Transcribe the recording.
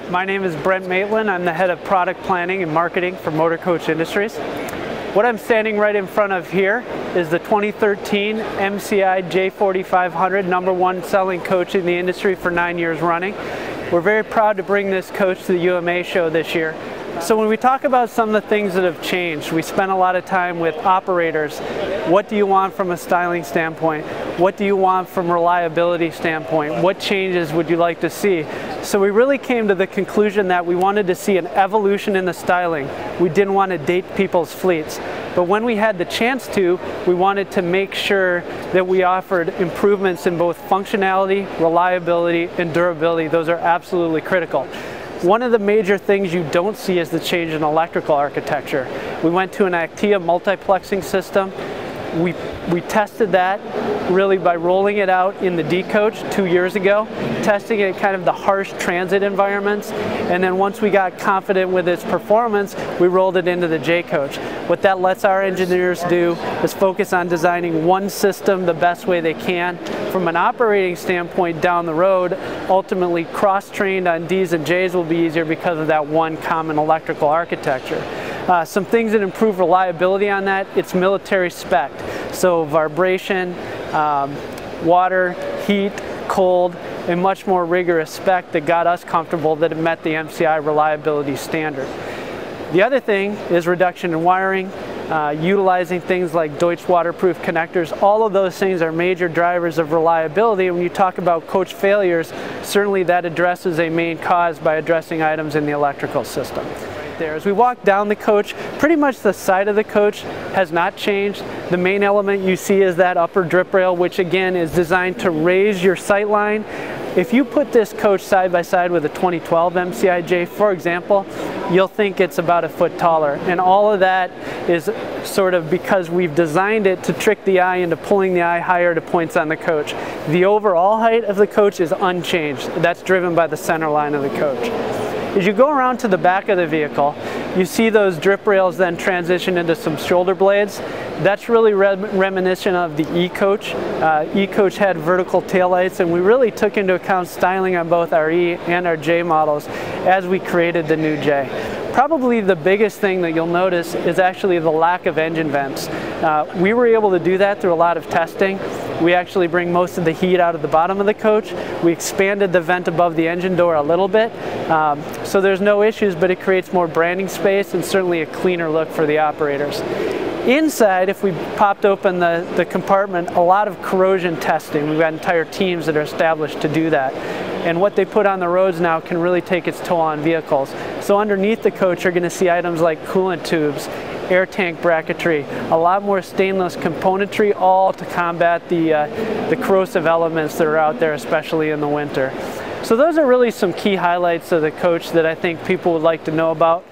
My name is Brent Maitland. I'm the head of product planning and marketing for Motorcoach Industries. What I'm standing right in front of here is the 2013 MCI J4500, #1 selling coach in the industry for 9 years running. We're very proud to bring this coach to the UMA show this year. So when we talk about some of the things that have changed, we spent a lot of time with operators. What do you want from a styling standpoint? What do you want from a reliability standpoint? What changes would you like to see? So we really came to the conclusion that we wanted to see an evolution in the styling. We didn't want to date people's fleets. But when we had the chance to, we wanted to make sure that we offered improvements in both functionality, reliability, and durability. Those are absolutely critical. One of the major things you don't see is the change in electrical architecture. We went to an Actia multiplexing system. We tested that really by rolling it out in the D coach 2 years ago, testing it in kind of the harsh transit environments, and then once we got confident with its performance, we rolled it into the J coach. What that lets our engineers do is focus on designing one system the best way they can. From an operating standpoint down the road, ultimately cross-trained on Ds and Js will be easier because of that one common electrical architecture. Some things that improve reliability on that, it's military spec. So vibration, water, heat, cold, a much more rigorous spec that got us comfortable that it met the MCI reliability standard. The other thing is reduction in wiring, utilizing things like Deutsch waterproof connectors. All of those things are major drivers of reliability. When you talk about coach failures, certainly that addresses a main cause by addressing items in the electrical system. There. As we walk down the coach, pretty much the side of the coach has not changed. The main element you see is that upper drip rail, which again is designed to raise your sight line. If you put this coach side by side with a 2012 MCI J, for example, you'll think it's about a foot taller. And all of that is sort of because we've designed it to trick the eye into pulling the eye higher to points on the coach. The overall height of the coach is unchanged. That's driven by the center line of the coach. As you go around to the back of the vehicle, you see those drip rails then transition into some shoulder blades. That's really reminiscent of the E-Coach. E-Coach had vertical taillights, and we really took into account styling on both our E and our J models as we created the new J. Probably the biggest thing that you'll notice is actually the lack of engine vents. We were able to do that through a lot of testing. We actually bring most of the heat out of the bottom of the coach. We expanded the vent above the engine door a little bit, so there's no issues, but it creates more branding space and certainly a cleaner look for the operators. Inside, if we popped open the compartment, a lot of corrosion testing. We've got entire teams that are established to do that. And what they put on the roads now can really take its toll on vehicles. So underneath the coach, you're going to see items like coolant tubes, air tank bracketry, a lot more stainless componentry, all to combat the corrosive elements that are out there, especially in the winter. So those are really some key highlights of the coach that I think people would like to know about.